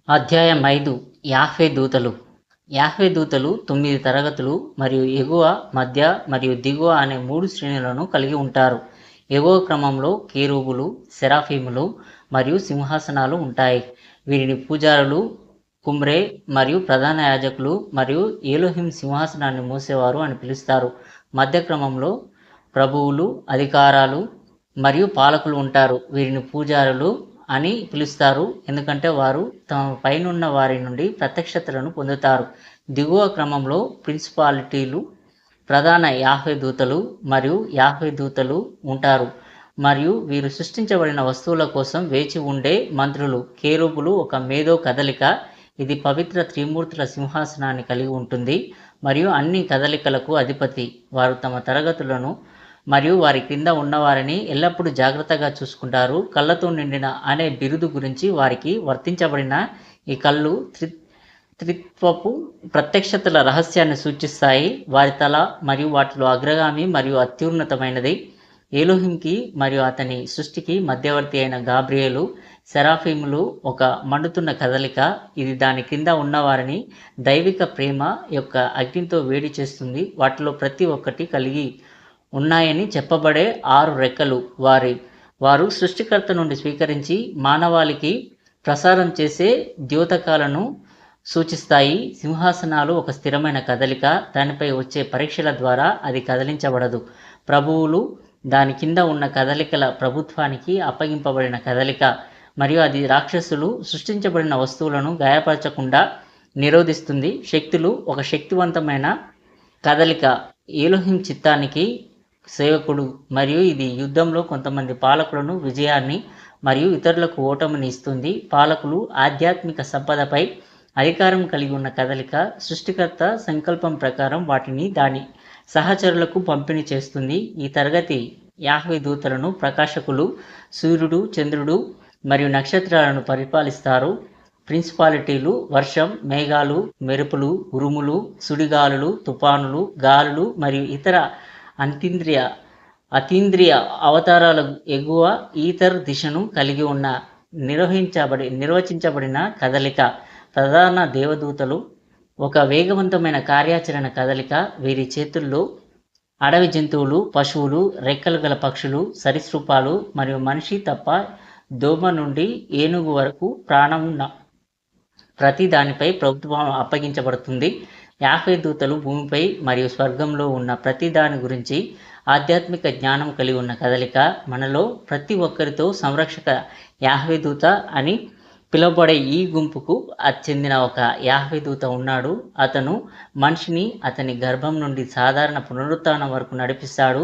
అధ్యాయం 5 యాహ్వే దూతలు. యాహ్వే దూతలు 9 తరగతులు మరియు ఎగువ, మధ్య మరియు దిగువ అనే 3 శ్రేణులను కలిగి ఉంటారు. ఎగువ క్రమంలో కేరూబులు, సెరాఫీములు మరియు సింహాసనాలు ఉంటాయి. వీరిని పూజారులు, కుమ్రే మరియు ప్రధాన యాజకులు మరియు ఏలోహిం సింహాసనాన్ని మోసేవారు అని పిలుస్తారు. మధ్య క్రమంలో ప్రభువులు, అధికారాలు మరియు పాలకులు ఉంటారు. వీరిని పూజారులు అని పిలుస్తారు, ఎందుకంటే వారు తమ పైనున్న వారి నుండి ప్రత్యక్షతలను పొందుతారు. దిగువ క్రమంలో ప్రిన్సిపాలిటీలు, ప్రధాన యాహ్వే దూతలు మరియు యాహ్వే దూతలు ఉంటారు మరియు వీరు సృష్టించబడిన వస్తువుల కోసం వేచి ఉండే మంత్రులు. కేరూబులు ఒక మేధో కదలిక, ఇది పవిత్ర త్రిమూర్తుల సింహాసనాన్ని కలిగి ఉంటుంది మరియు అన్ని కదలికలకు అధిపతి. వారు తమ తరగతులను మరియు వారి క్రింద ఉన్నవారిని ఎల్లప్పుడూ జాగ్రత్తగా చూసుకుంటారు. కళ్ళతో నిండిన అనే బిరుదు గురించి వారికి వర్తించబడిన ఈ కళ్ళు త్రిత్వపు ప్రత్యక్షతల రహస్యాన్ని సూచిస్తాయి. వారి తల మరియు వాటిలో అగ్రగామి మరియు అత్యున్నతమైనది. ఏలోహింకి మరియు అతని సృష్టికి మధ్యవర్తి అయిన గాబ్రియేలు. సెరాఫీములు ఒక మండుతున్న కదలిక, ఇది దాని కింద ఉన్నవారిని దైవిక ప్రేమ యొక్క అగ్నితో వేడి చేస్తుంది. వాటిలో ప్రతి ఒక్కటి కలిగి ఉన్నాయని చెప్పబడే 6 రెక్కలు వారు సృష్టికర్త నుండి స్వీకరించి మానవాళికి ప్రసారం చేసే ద్యోతకాలను సూచిస్తాయి. సింహాసనాలు ఒక స్థిరమైన కదలిక, దానిపై వచ్చే పరీక్షల ద్వారా అది కదిలించబడదు. ప్రభువులు దాని కింద ఉన్న కదలికల ప్రభుత్వానికి అప్పగింపబడిన కదలిక మరియు అది రాక్షసులు సృష్టించబడిన వస్తువులను గాయపరచకుండా నిరోధిస్తుంది. శక్తులు ఒక శక్తివంతమైన కదలిక, ఏలోహిం చిత్తానికి సేవకుడు మరియు ఇది యుద్ధంలో కొంతమంది పాలకులను విజయాన్ని మరియు ఇతరులకు ఓటమిని ఇస్తుంది. పాలకులు ఆధ్యాత్మిక సంపదపై అధికారం కలిగి ఉన్న కదలిక, సృష్టికర్త సంకల్పం ప్రకారం వాటిని దాని సహచరులకు పంపిణీ చేస్తుంది. ఈ తరగతి యాహ్వే దూతలను ప్రకాశకులు, సూర్యుడు, చంద్రుడు మరియు నక్షత్రాలను పరిపాలిస్తారు. ప్రిన్సిపాలిటీలు వర్షం, మేఘాలు, మెరుపులు, ఉరుములు, సుడిగాలులు, తుఫానులు, గాలులు మరియు ఇతర అతీంద్రియ అవతారాల ఎగువ ఈథర్ దిశను కలిగి ఉన్న నిర్వచించబడిన కదలిక. ప్రధాన దేవదూతలు ఒక వేగవంతమైన కార్యాచరణ కదలిక, వీరి చేతుల్లో అడవి జంతువులు, పశువులు, రెక్కలు గల పక్షులు, సరీసృపాలు మరియు మనిషి తప్ప దోమ నుండి ఏనుగు వరకు ప్రాణం ఉన్న ప్రతి దానిపై ప్రభుత్వం అప్పగించబడుతుంది. యాహ్వే దూతలు భూమిపై మరియు స్వర్గంలో ఉన్న ప్రతి దాని గురించి ఆధ్యాత్మిక జ్ఞానం కలిగి ఉన్న కదలిక. మనలో ప్రతి ఒక్కరితో సంరక్షక యాహ్వే దూత అని పిలువబడే ఈ గుంపుకు చెందిన ఒక యాహ్వే దూత ఉన్నాడు. అతను మనిషిని అతని గర్భం నుండి సాధారణ పునరుత్థానం వరకు నడిపిస్తాడు.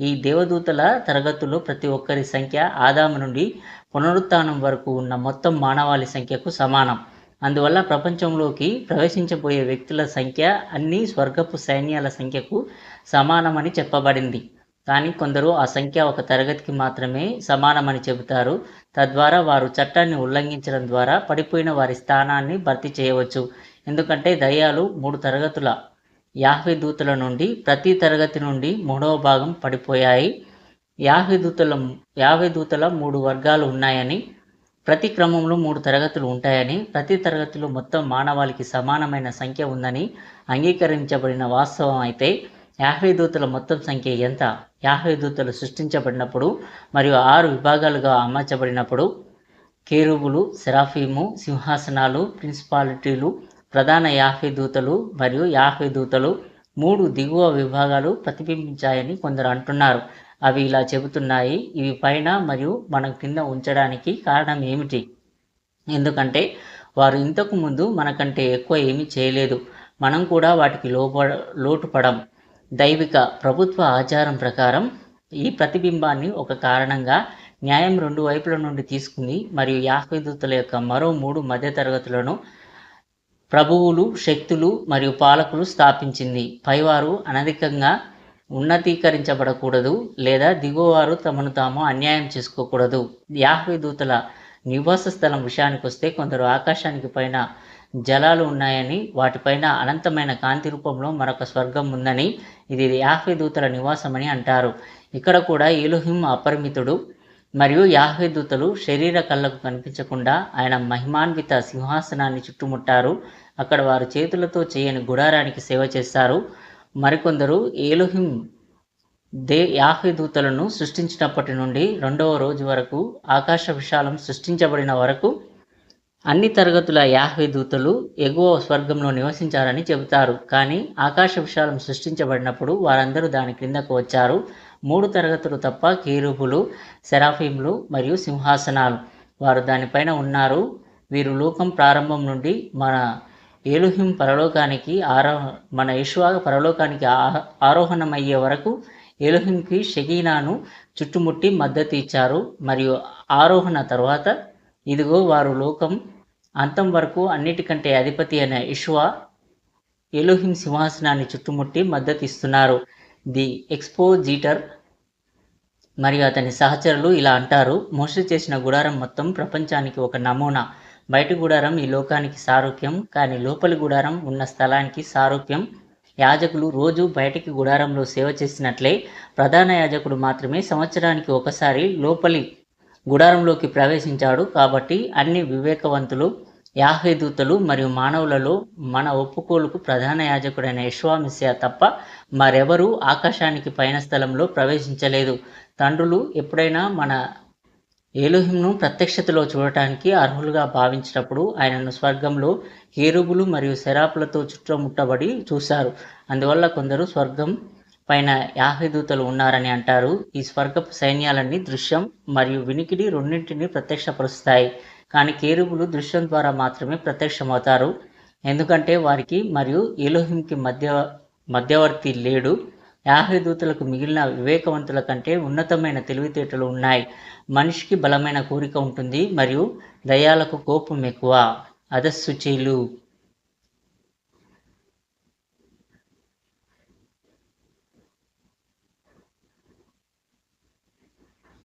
ఈ దేవదూతల తరగతుల్లో ప్రతి ఒక్కరి సంఖ్య ఆదాము నుండి పునరుత్థానం వరకు ఉన్న మొత్తం మానవాళి సంఖ్యకు సమానం. అందువల్ల ప్రపంచంలోకి ప్రవేశించబోయే వ్యక్తుల సంఖ్య అన్ని స్వర్గపు సైన్యాల సంఖ్యకు సమానమని చెప్పబడింది. కానీ కొందరు ఆ సంఖ్య ఒక తరగతికి మాత్రమే సమానమని చెబుతారు. తద్వారా వారు చట్టాన్ని ఉల్లంఘించడం ద్వారా పడిపోయిన వారి స్థానాన్ని భర్తీ చేయవచ్చు. ఎందుకంటే దయ్యాలు 3 తరగతుల యాహ్వే దూతల నుండి ప్రతి తరగతి నుండి 3వ భాగం పడిపోయాయి. యాహ్వే దూతల 3 వర్గాలు ఉన్నాయని, ప్రతి క్రమంలో 3 తరగతులు ఉంటాయని, ప్రతి తరగతిలో మొత్తం మానవాళికి సమానమైన సంఖ్య ఉందని అంగీకరించబడిన వాస్తవం అయితే యాహ్వే దూతల మొత్తం సంఖ్య ఎంత? యాహ్వే దూతలు సృష్టించబడినప్పుడు మరియు 6 విభాగాలుగా అమర్చబడినప్పుడు కేరూబులు, సెరాఫీము, సింహాసనాలు, ప్రిన్సిపాలిటీలు, ప్రధాన యాహ్వే దూతలు మరియు యాహ్వే దూతలు 3 దిగువ విభాగాలు ప్రతిబింబించాయని కొందరు అంటున్నారు. అవి ఇలా చెబుతున్నాయి: ఇవి పైన మరియు మనం కింద ఉంచడానికి కారణం ఏమిటి? ఎందుకంటే వారు ఇంతకు ముందు మనకంటే ఎక్కువ ఏమీ చేయలేదు, మనం కూడా వాటికి లోటుపడం. దైవిక ప్రభుత్వ ఆచారం ప్రకారం ఈ ప్రతిబింబాన్ని ఒక కారణంగా న్యాయం 2 వైపుల నుండి తీసుకుంది మరియు యాహ్వే దూతల యొక్క మరో 3 మధ్య తరగతులను ప్రభువులు, శక్తులు మరియు పాలకులు స్థాపించింది. పైవారు అనధికంగా ఉన్నతీకరించబడకూడదు లేదా దిగువవారు తమను తాము అన్యాయం చేసుకోకూడదు. యాహ్వే దూతల నివాస స్థలం విషయానికి వస్తే కొందరు ఆకాశానికి పైన జలాలు ఉన్నాయని, వాటిపైన అనంతమైన కాంతి రూపంలో మరొక స్వర్గం ఉందని, ఇది యాహ్వే దూతల నివాసమని అంటారు. ఇక్కడ కూడా ఏలోహిం అపరిమితుడు మరియు యాహ్వే దూతలు శరీర కళ్ళకు కనిపించకుండా ఆయన మహిమాన్విత సింహాసనాన్ని చుట్టుముట్టారు. అక్కడ వారు చేతులతో చేయని గుడారానికి సేవ చేస్తారు. మరికొందరు ఏలోహిం యాహ్వే దూతలను సృష్టించినప్పటి నుండి 2వ రోజు వరకు, ఆకాశ విశాలం సృష్టించబడిన వరకు అన్ని తరగతుల యాహ్వే దూతలు ఎగువ స్వర్గంలో నివసించారని చెబుతారు. కానీ ఆకాశ విశాలం సృష్టించబడినప్పుడు వారందరూ దాని క్రిందకు వచ్చారు. 3 తరగతులు తప్ప కేరూబులు, సెరాఫీములు మరియు సింహాసనాలు వారు దానిపైన ఉన్నారు. వీరు లోకం ప్రారంభం నుండి మన ఏలోహిం పరలోకానికి మన యెషువా పరలోకానికి ఆరోహణమయ్యే వరకు ఏలోహింకి షెకీనాను చుట్టుముట్టి మద్దతు ఇచ్చారు. మరియు ఆరోహణ తర్వాత ఇదిగో వారు లోకం అంతం వరకు అన్నిటికంటే అధిపతి అయిన యెషువా ఏలోహిం సింహాసనాన్ని చుట్టుముట్టి మద్దతు ఇస్తున్నారు. ది ఎక్స్పోజిటర్ మరియు అతని సహచరులు ఇలా అంటారు: మోషే చేసిన గుడారం మొత్తం ప్రపంచానికి ఒక నమూనా. బయటి గుడారం ఈ లోకానికి సారూప్యం, కానీ లోపలి గుడారం ఉన్న స్థలానికి సారూప్యం. యాజకులు రోజు బయటికి గుడారంలో సేవ చేసినట్లే ప్రధాన యాజకుడు మాత్రమే సంవత్సరానికి ఒకసారి లోపలి గుడారంలోకి ప్రవేశించాడు. కాబట్టి అన్ని వివేకవంతులు, యాహ్వే దూతలు మరియు మానవులలో మన ఒప్పుకోలుకు ప్రధాన యాజకుడైన యెషువా మెస్సియా తప్ప మరెవరూ ఆకాశానికి పైన స్థలంలో ప్రవేశించలేదు. తండ్రులు ఎప్పుడైనా మన ఏలోహింను ప్రత్యక్షతలో చూడటానికి అర్హులుగా భావించినప్పుడు ఆయనను స్వర్గంలో కేరూబులు మరియు సెరాపులతో చుట్టుముట్టబడి చూశారు. అందువల్ల కొందరు స్వర్గం పైన యాహ్వే దూతలు ఉన్నారని అంటారు. ఈ స్వర్గపు సైన్యాలన్నీ దృశ్యం మరియు వినికిడి రెండింటినీ ప్రత్యక్షపరుస్తాయి. కానీ కేరూబులు దృశ్యం ద్వారా మాత్రమే ప్రత్యక్షమవుతారు, ఎందుకంటే వారికి మరియు ఏలోహింకి మధ్యవర్తి లేడు. యాహ్వే దూతలకు మిగిలిన వివేకవంతుల కంటే ఉన్నతమైన తెలివితేటలు ఉన్నాయి. మనిషికి బలమైన కోరిక ఉంటుంది మరియు దయ్యాలకు కోపం ఎక్కువ. అధస్సుచీలు